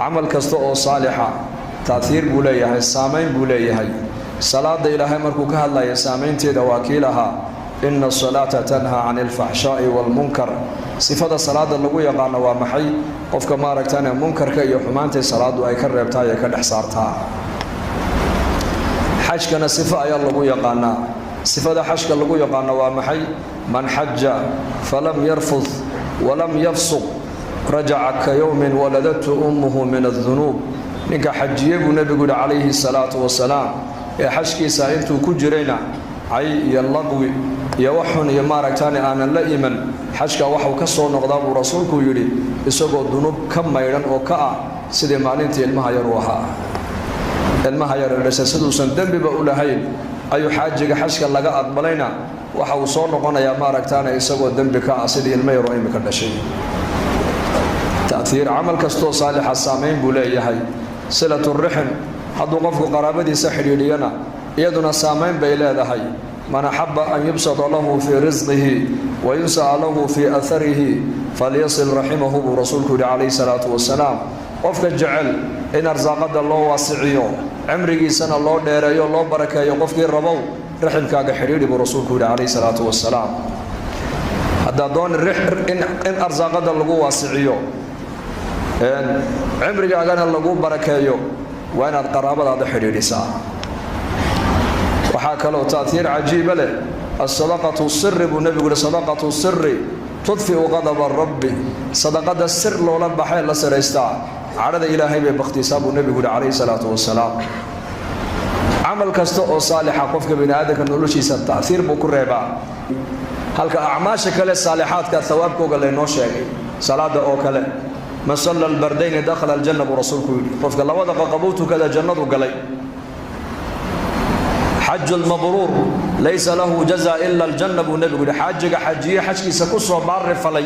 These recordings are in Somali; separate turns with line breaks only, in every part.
عمل كستو صالحة تأثير بوليه السامين بوليه صلاة إلهي مركو كهلا يسامين تيدا وكيلها إن الصلاة تنهى عن الفحشاء والمنكر صفة الصلاة اللي يقعنا ومحي قف كما ركتنا منكر كي يحمانتي صلاة ويكرر بتاعي كالإحصارتها حج كان صفة أي اللي يقعنا صفة حج اللي يقعنا ومحي من حج فلم يرفض ولم يفسق رجع كيوم ولدته أمه من الذنوب نك حجيه النبي عليه الصلاة والسلام يا حجكي ساينتو كجرينا عي يلقوي يوحن يماركتاني أنا لا إيمان حجك وحو كسر نقضاب ورسولك يري يسوق الذنوب كم ميران وكأ سيد مالنتي المها يروها المها يرسسدو سندم بقولهين أي حاجك حجك لقى أقبلينا وحو صور نقنا يا ماركتاني يسوق الذنب كأ سيد المي يروي مكان شيء تأثير عمل كستو صالح السامين بوليه هاي صلة الرحم حدو قفك قرابتي سحر يلينا يدنا سامين بيلاده هاي من أحب أن يبسط له في رزقه وينسى له في أثره فليصل رحمه برسولك عليه الصلاة والسلام قفك الجعل إن أرزاقد الله واسعيو عمري سنة الله ديريو الله بركة يقفك الربو رحمك حريري برسولك عليه الصلاة والسلام هذا دون الرحم إن أرزاقد الله واسعيو عمري أنا لقوا بركايو وأنا القرابة هذا حريري ساعة وحاك له تأثير عجيب له الصدقة السر بالنبي يقول صدقة السر تطفئ غضب الرب صدقة السر لو لم بحيل لسر يستع عرض إلهي باختصاب النبي يقول عليه الصلاة والسلام عمل كستو صالح قفك بين هذا كنقول شيء تأثير بكر ربع هل كأعماشك للصالحات كثوابك قال لي نوشي صلاة أو كله من صلى البردين دخل الجنة برسولك قفك الله وضق قبوتك كذا جنة وقلي حج المبرور ليس له جزاء إلا الجنة بالنبي يقول حاجك حجية حجك سكوس وبار فلي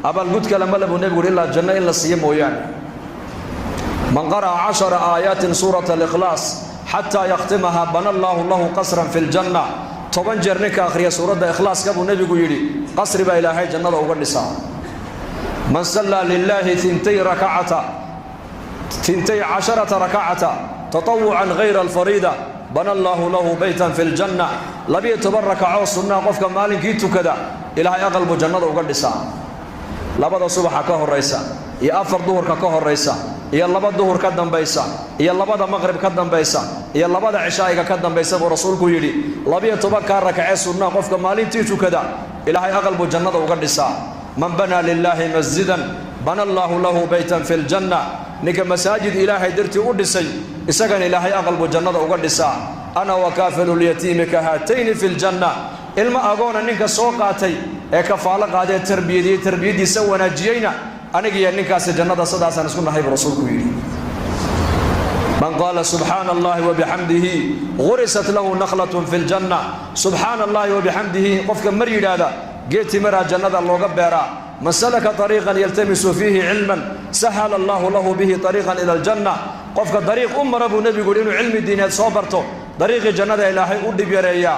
أبا الجود كلام الله بالنبي يقول إلا الجنة إلا الصيام ويان من قرأ 10 آيات سورة الإخلاص حتى يختمها بنى الله له قصرا في الجنة طبعا جرنك آخر سورة الإخلاص كابو النبي يقول قصر بإلهي جنة وقرنسا من صلى لله 12 ركعة تطوعا غير الفريضة بنى الله له بيتا في الجنة لبي يتبرك عوصنا قفك مالك يتو كذا إلهي أقلب جنة وقدسا لبدا صبح كهر الرئيسة يا أفر ظهر كهر الرئيسة يا لبدا ظهر كدن بيسا يا لبدا مغرب كدن بيسا يا لبدا عشاء كدن بيسا ورسولك يلي لبي يتبرك ركعة سنة قفك مالك يتو كذا إلهي أقلب جنة وقدسا من بنى لله مسجدا بنى الله له بيتا في الجنة نك مساجد إلهي درتي أدسي إسكن إلهي أقلب الجنة وقدسا أنا وكافل اليتيم كهاتين في الجنة إلما أقول أنك سوقاتي كفالق هذه تربية سونا جينا أنا جي أنك الجنة صدا سنسكن هاي برسولك يري من قال سبحان الله وبحمده غرست له نخلة في الجنة سبحان الله وبحمده قفك مريد هذا جيت مرا جنة الله قبرا من سلك طريقا يلتمس فيه علما سهل الله له به طريقا إلى الجنة قفك طريق رب النبي يقول إنه علم الدين صابرته طريق الجنة إلهي أودي بيريا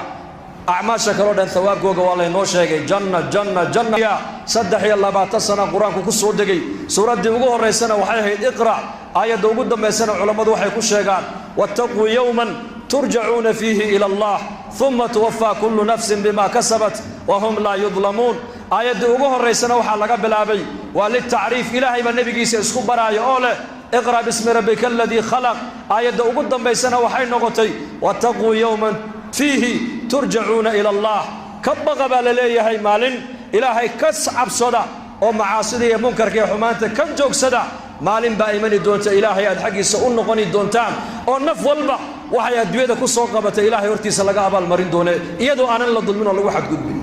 أعمال شكرا ثواب وقوالي نوشيك جنة جنة جنة يا صدح يا الله بعد السنة قرآن كسر دقي سورة دي وقوه الرئيسنا وحيه اقرأ آية وقود دم سنة علماء وحي كشيغان واتقوا يوما ترجعون فيه إلى الله ثم توفى كل نفس بما كسبت وهم لا يظلمون آية وقوه الرئيسنا وحلقة بالعبي وللتعريف إلهي بالنبي قيسي اسكو براي أوله اقرأ باسم ربك الذي خلق آية وقود دم سنة وحي نغطي واتقوا يوما فيه ترجعون إلى الله كبغ بالليه هاي مالين إلهي كسعب صدا ومعاصدي منكر كي حمانته كم جوك صدا مالين بايماني دونتا إلهي أدحقي سؤول نغني دونتام ونف والبع وحي أدوية كسو قبت إلهي ورتيس لقى أبا المرين دونه يدو أنا اللي ظلمين الله واحد قدبي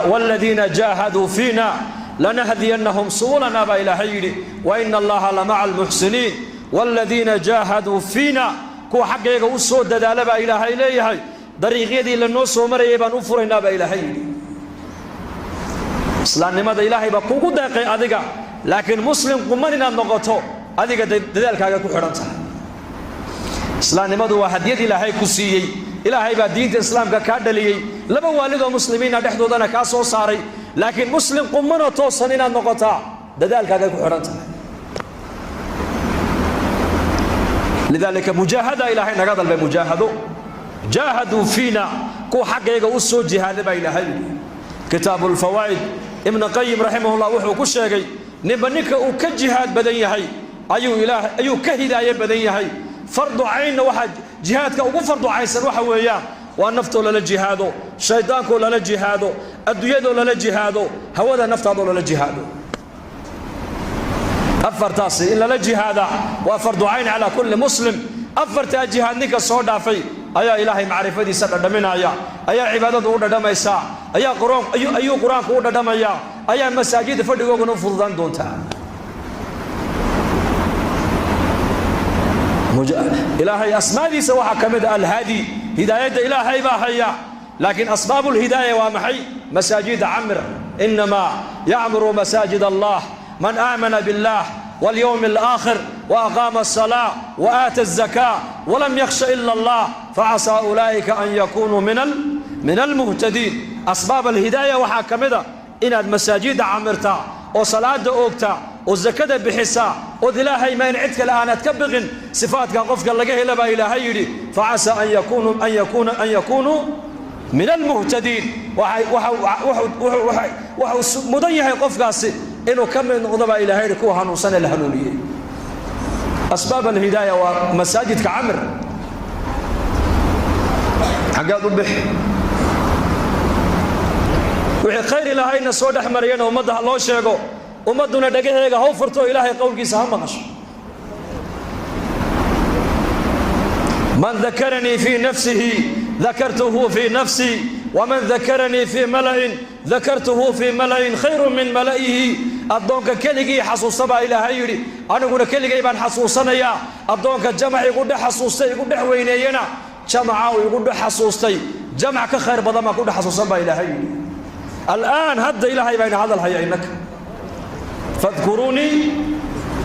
والذين جاهدوا فينا لنهدينهم سبلنا با إلهي وإن الله لمع المحسنين والذين جاهدوا فينا كو حقيقة وصود دالة با إلهي إليهي طريقيدي للنوس ومريبا نفرنا با إلهي إسلام نماذا إلهي با كوكو داقي أذيك لكن مسلم قماننا نغطو أذيك دالك هذا كو حرانتا إسلام نماذا واحد يد إلهي كسيي إلهي با دين الإسلام كادلي لبا والد مسلمين دحدو دانا كاسو صاري لكن مسلم قمنا توصننا نغطا دالك هذا كو حرانتا لذلك مجاهدة إلهي نقضل بمجاهدو جاهدوا فينا كو حق يقصوا جهاد بإلهي كتاب الفوائد ابن قيم رحمه الله وحو كشاقي نبنك وكجهاد بدنيهي أيو إله أيو كهداية بدنيهي فرض عين واحد جهادك أو فرض عيسى واحد وياه والنفط ولا جهاده شيطانك ولا جهاده الدياد ولا جهاده هوذا نفط ولا جهاده أفرتاسي إلا لجهاد وفرض عين على كل مسلم أفرت جهاد نك الصودا في أيا إلهي معرفة دي سر دمنا أيا عبادة ورد دم إساء أيا قرآن أيو قرآن ورد دم أيا مساجد فردقوا نفضان دونتا إلهي أسماء دي سواء كمد الهادي هداية إلهي باهية لكن أسباب الهداية ومحي مساجد عمر إنما يعمر مساجد الله من آمن بالله واليوم الآخر وأقام الصلاة وآتى الزكاة ولم يخش إلا الله فعسى أولئك أن يكونوا من المهتدين أسباب الهداية وحاكمدا إن المساجد عمرتا وصلاة أوكتا والزكاة بحسا وذلاهي ما ينعدك الآن تكبغن صفاتك قفك لقيه لبا إلهي فعسى أن يكونوا من المهتدين وحو مضيح قفك إنه كم من غضباء إلهي كوها نوصن الهنونية أسباب الهداية ومساجد كعمر حقاد البح وحي خير إلهي نسود أحمر ينو ومدها الله شيقو ومدنا دقيقة هو فرطو إلهي قول كيسا هم مغش من ذكرني في نفسه ذكرته في نفسي ومن ذكرني في ملأ ذكرته في ملأ خير من ملئه أدونك كلجي حصوصة با إلهي يري أنا أقول كلجي بان حصوصنا يا أدونك جمع يقول حصوصة يقول وينينا جمع ويقول حصوصة جمع كخير بدل ما يقول حصوصة با إلهي يري الآن هد إلهي بين هذا الحي إنك فاذكروني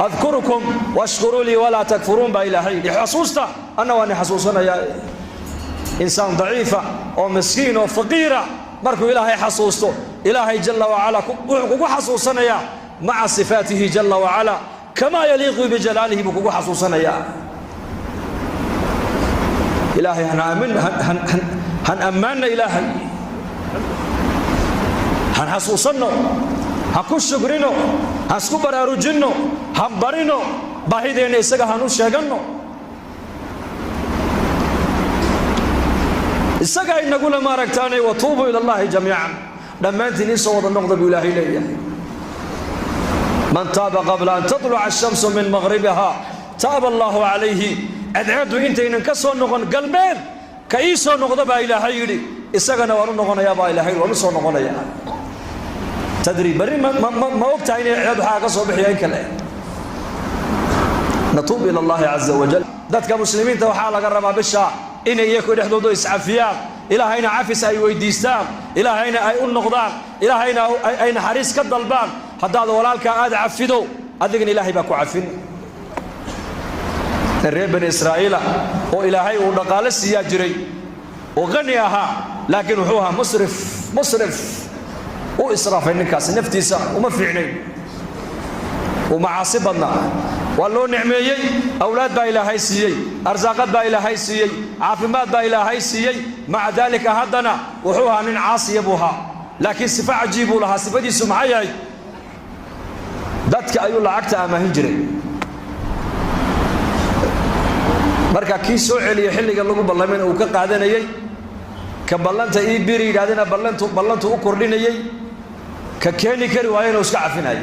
أذكركم واشكروا لي ولا تكفرون با إلهي حصوصة أنا وأنا حصوصنا يا إنسان ضعيفة أو مسكين أو فقيرة مركو إلهي حصوصته إلهي جل وعلا كوكو حصوصنا يا مع صفاته جل وعلا كما يليق بجلاله بكوكو حصوصنا يا إلهي هن أماننا إلهي هن حصوصنا هكو شكرنا هسكو براروجنا هم برينا باهدين إساق هنو شاقنا isaga inagu la maaragtaanay wa tuubu ila Allah jamii'an dhammaantiin soo wada noqdo bilaahi leeyahay man taaba qabla an tatlu'a ash-shamsu min maghribiha taaba Allah alayhi ad'adu intaynan ka soo noqon galbeed ka ii soo noqdo baa ilaahay yiri isagana waan noqonayaa baa ilaahay waan soo noqonayaa tadri bari ma ogtahay inay ciid waxa ka soo bixiyay kale natuub ila Allah azza wa jalla dadka muslimiinta waxa laga rabaa bisha إن يكون يحدودو إسعافيان إلهينا عافس أي ويديستان إلهينا أي النقضان إلهينا أي حريص كالضلبان حتى هذا ولالك آد عفدو أذكن إلهي باكو عفن الرب بن إسرائيل وإلهي ونقال السياجري وغنيها لكن وحوها مصرف وإسراف النكاس نفتيسا وما في عينين ومعاصبنا والله نعميي أولاد با إلهي سيي أرزاقات با إلهي سيي عافمات با إلهي سيي مع ذلك هدنا وحوها من عاصي أبوها لكن صفة عجيب لها صفة دي سمعي دادك أيو لعكت أما هنجري مركا كي سوعي يحلق اللغو بلمين أو كقعدنا يي كبلنت إي بيري قادنا بلنت أكرلين يي ككيني كروايين وسكعفنا يي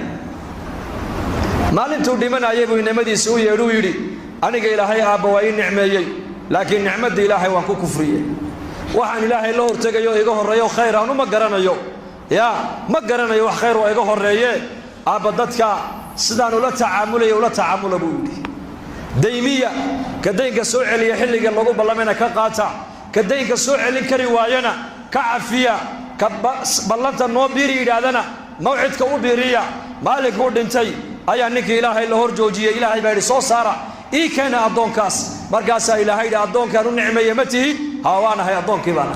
maalintuu dhimanayay buu nimadiisa u yeedhu yiri aniga ilaahay aaba waa nicmeeyay laakiin nicmada ilaahay waan ku kufriyay waxaan ilaahay la hortagayo iga horeeyo khayr aan ma garanayo ma garanayo wax khayr oo iga horeeye aaba dadka sidaan ula tacaamula buu yiri daymiya ka daynka soo celiya xilliga lagu ballamena ka qaata ka daynka soo celin kari waayana ka cafiya ka ballanta noo biiri yiraadana mawcidka u biiriya maalik uu dhintay ayaa ninkii ilaahay la hor joojiyay ilaahay baa soo saara ii kana adoonkaas markaas ilaahay adoonkan u nicmeeyay ma tihi hawaanahay adoonkii baan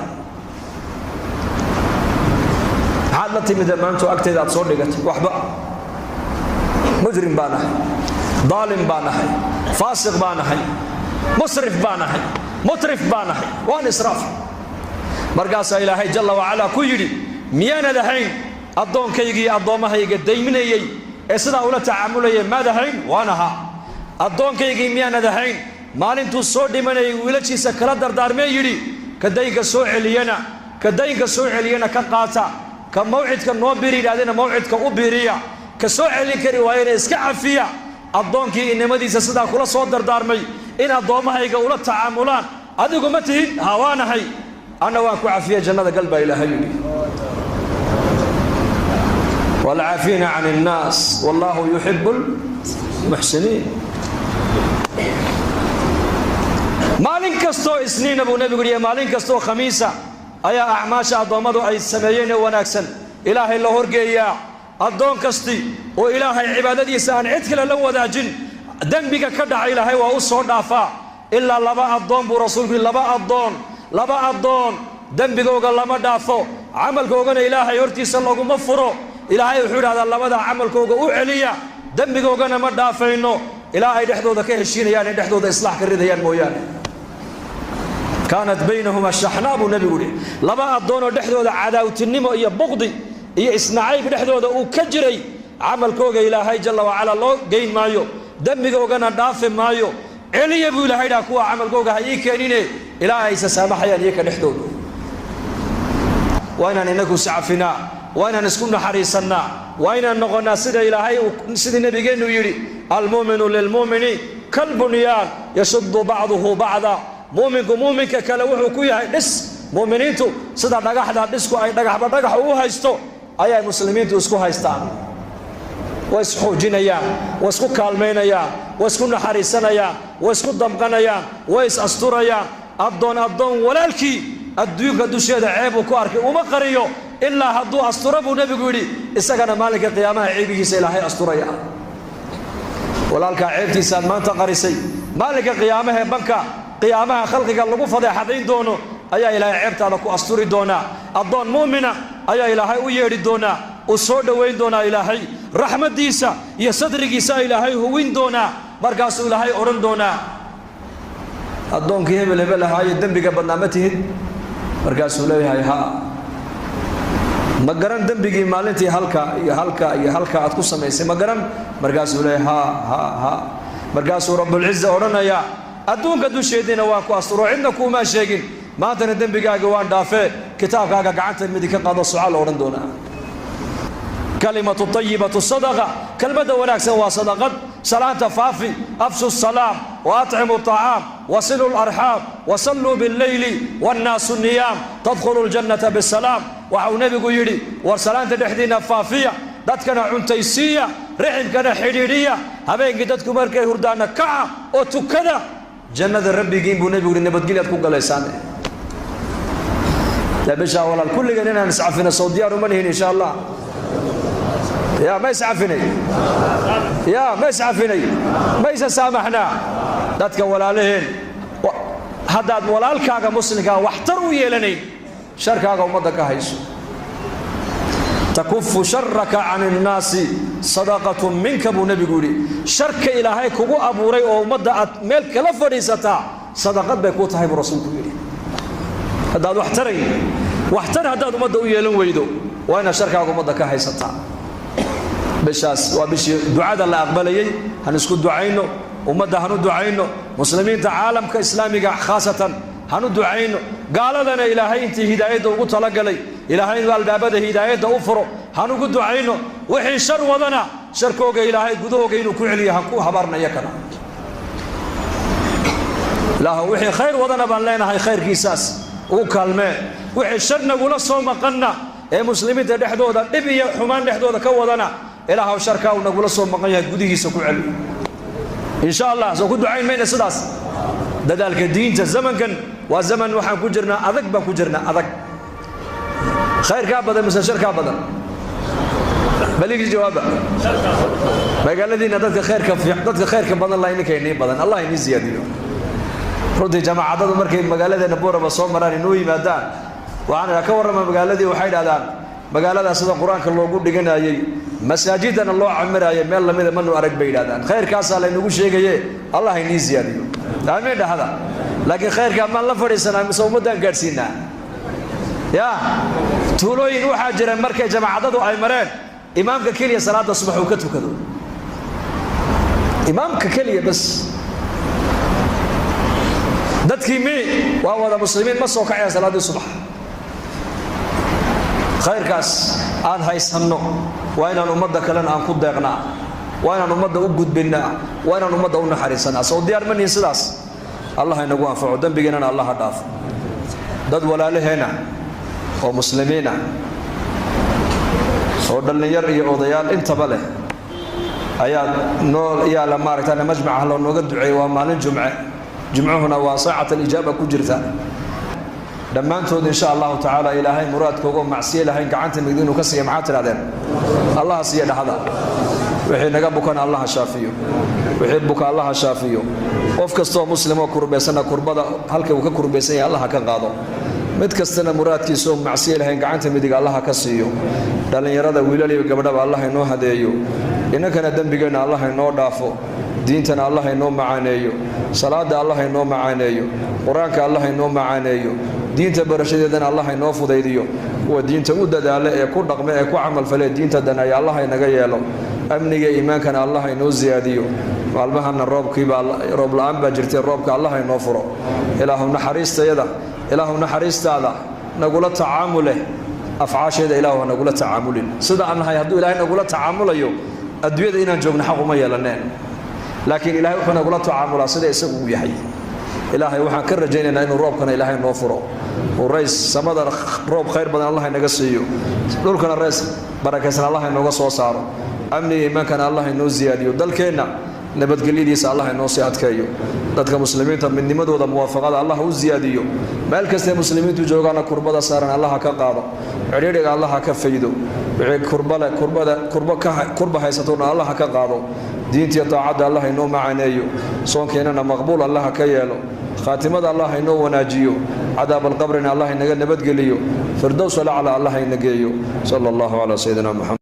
ahay la timid maantu agteeda aad soo dhigatay waxba mujrim baan ahay daalim baan ahay faasiq baan ahay musrif baan ahay mutrif baan ahay waan israaf markaasaa ilaahay jalla wacalaa ku yidhi miyaanad ahayn addoonkaygii addoommahayga dayminayey ee sidaa ula tacaamulayay maad ahayn waan ahaa addoonkaygii miyaanad ahayn maalintuu soo dhimanayay wiilashiisa kala dardaarmee yidhi ka daynka soo celiyana ka qaata ka mawcidka noo biiri yidhahdena mawcidka u biiriya ka soo celin kari waayena iska cafiya addoonkii innimadiisa sidaa kula soo dardaarmay in addoommahayga ula tacaamulaan adigu ma tihid haa waanahay anna waan ku cafiya jannada gal baa ilaahay yidhi والعافين عن الناس والله يحب المحسنين maalin kastoo isniina buu nebigu yidhi maalin kastoo khamiisa ayaa acmaasha addoommadu ay sameeyeen ee wanaagsan ilaahay la horgeeyaa addoon kasti oo ilaahay cibaadadiisa aan cid kale la wadaajin dembiga ka dhaca ilaahay waa u soo dhaafaa ilaa laba addoon buu rasuulku yidhi laba addoon dembigooga lama dhaafo camalkoogana ilaahay hortiisa laguma furo ilaahay wuxuu yidhahdaa labadaa camalkooga u celiya dembigoogana ma dhaafayno ilaa ay dhexdooda ka heshiinayaan ee dhexdooda islaax ka ridayaan mooyaane kaanat baynahuma shaxnaa buu nebigu yidhi laba addoonoo dhexdooda cadaawtinimo iyo buqdi iyo isnacayb dhexdooda uu ka jiray camalkooga ilaahay jalla wacalaa loo geyn maayo dembigoogana dhaafi maayo celiya buu ilaahay dhaha kuwa camalkooga ha ii keenine ilaa ay isa saamaxayaan iyaka dhexdooda waa inaan inagu iscafinaa waa inaan isku naxariisannaa waa inaan noqonnaa sida ilaahay sidii nebigeennu yidhi almu'minu lilmu'mini kalbunyaan yashuddu bacduhu bacda mu'minku mu'minka kale wuxuu ku yahay dhis mu'miniintu sida dhagaxda dhisku ay dhagaxba dhagax u haysto ayay muslimiintu isku haystaan way isxoojinayaan way isku kaalmaynayaan way isku naxariisanayaan way isku damqanayaan way is asturayaan addoon walaalkii adduunka dusheeda ceebuu ku arkay uma qariyo ilaa hadduu astura buu nebigu yidhi isagana maalinka qiyaamaha ceebihiisa ilaahay asturaya walaalkaa ceebtiisaaad maanta qarisay maalinka qiyaamahee banka qiyaamaha khalqiga lagu fadeexadayn doono ayaa ilaahay ceebtaada ku asturi doonaa addoon mu'mina ayaa ilaahay u yeedhi doonaa u soo dhowayn doonaa ilaahay raxmaddiisa iyo sadrigiisa ilaahay huwin doonaa markaasuu ilaahay odhan doonaa addoonkii hebel hebel ahaayo dembiga badnaa ma tihid markaasuu leeyahay haa ma garan dembigii maalintii halka aad ku samaysay ma garan markaasuu leeyahay haa markaasuu rabbulciza odhanayaa adduunka dusheediina waan ku asturo cidna kuumaa sheegin maantana dembigaaga waan dhaafee kitaabkaaga gacanta midig ka qaado sucaal odhan doonaa kalimatu tayibatu sadaqa kelmadda wanaagsan waa sadaqad salaanta faafi afshu salaam wa atcimu طacaam wasilu larxaam wasalluu billeyli wannaasu niyaam tadkhulu ljannata bisalaam waxau nebigu yidhi war salaanta dhexdiinna faafiya dadkana cuntaysiiya riximkana xidhiidhiya habeenkii dadku markay hurdaana kaca oo tukada jannada rabbigiin buu nebigu yidhi nabadgelyaad ku galaysaane bishaa walaal kulligan inaan iscafino soo diyaar uma nihin insha allah يا ما يسعفني ما يسامحنا dadka walaalaheen hadaad walaalkaaga muslimka waxtar u yeelanay sharkaaga umada ka hayso takuffu sharraka 'anil naasi sadaqatun minka bu nabigu yiri sharka ilaahay kugu abuuray oo umada aad meel kala fadhiisata sadaqad bay ku tahay rasuulku yiri hadaad waxtar hadaad umada u yeelan weydo waa ina sharkaaga umada ka haysata bishaas waa bishii ducada la aqbalayay han isku ducayno ummadda hanu ducayno muslimiinta caalamka islaamiga khaasatan hanu ducayno gaaladana ilaahay intii hidaayada ugu talagalay ilaahay inuu albaabada hidaayada u furo hanu ugu ducayno wixii shar wadana sharkooga ilaahay gudahooga inuu ku celiyo han ku habarnayo kana ilaahu wixii khayr wadana baan leenahay khayrkiisaas ugu kaalmee wixii shar nagula soo maqanna ee muslimiinta dhexdooda dhib iyo xumaan dhexdooda ka wadana ilaahu sharka uu nagula soo maqan yahay gudihiisa ku celi insha Allah soo ku ducayn meena sidaas dadaalka diinta zamankan waa zaman waxaan ku jirnaa adag baan ku jirnaa adag khayrka badan mise sharka badan baligi jawaaba magaaladiina dadka khayrka badan la inay keenay badan Allah inii ziyadiyo runtii jamaacadadu markay magaaladeena booraba soo maraan inuu yimaadaan waxaan ka warrama magaaladii waxay dhaadaan magaalada sida quraanka loogu dhiganayay masaajidana loo camiraayo meel lamida manu arag bay yiraahdaan khayrkaas la inagu sheegaye Allah inii ziyadiyo آمين هذا لكن خير كمان لا فريسنا مسومدان قارسينا يا تولوين waxaa jira markay jamaacadadu ay mareen imaamka kaliya salaada subax uu ka tukado imaamka kaliya bas dadkii waa wada muslimiin ma soo kacay salaada subax khayrkaas aan haysanno waa inaan ummadda kale aan ku deeqnaa waa inaan ummadda u gudbinaa waa inaan ummadda u naxariisanaa soo diyaar ma nihin sidaas allah inagu anfaco dambigeena allah dhaaf dad walaalaheena oo muslimiina oo dhalinyar iyo odayaal intaba leh ayaa nool yaa la maaragtay majmaca loo nooga duceeyay waa maalin jumcuhuna waa saacada ijaaba ku jirta dhammaantood insha Allah ta'ala ilaahay muraadkooga macsiye lahayn gacanta midinu ka siiyo maxaa tiraadeen Allah siiyo dhaxda wixii naga bukan Allah shaafiyo wixii buka Allah shaafiyo qof kasto muslimo kurbeysana kurbada halka uu ka kurbeysay Allah ka qaado mid kastana muraadkiisu macsiye lahayn gacanta midig Allah ka siiyo dhalinyarada wiilal iyo gabdhaha Allah inoo hadeeyo inagana dambigeena Allah inoo dhaafo diintana Allah inoo macaaneeyo salaada Allah inoo macaaneeyo quraanka Allah inoo macaaneeyo diinta barashadeedana Allah inoo fudaydiyo kuwa diinta u dadaala ee ku dhaqma ee ku amal falay diinta dana ay Allah inaga yeelo amniga iimaankana Allah inoo ziyaadiyo maalmahana roob la'aan baa jirtay roobka Allah inoo furo ilaahu naxariistaada nagula tacaamule afcaasheeda ilaahu nagula tacaamulin sida aan nahay hadduu ilaahay nagula tacaamulayo adduunyada inaan joogno xaq uma yeelaneen laakiin ilaahay wuxuu nagula tacaamulaa sida isagu uu yahay ilaahay waxaan ka rajaynaynaa inuu roobkana ilaahay noo furo oo rays samada roob khayr badan Allah inaga siiyo dhulkana rays barakaysan Allah inooga soo saaro amniga iimaankana Allah inoo ziyaadiyo dalkeena nabadgelyadiisa Allah inoo sii adkeeyo dadka muslimiinta midnimadooda muwaafaqada Allah u ziyaadiyo meel kasta muslimiintu joogaana kurbada saaran Allah ka qaado ciriiriga Allah ka faydo wixii kurba haysatona Allah ka qaado diinta taacada Allah inoo macaaneeyo soonkeenana maqbuul Allah ka yeelo khaatimada Allah inoo wanaajiyo cadaab alqabrina Allah inaga nabadgeliyo firdaws ala Allah inageeyo sallallahu ala sayyidina Muhammad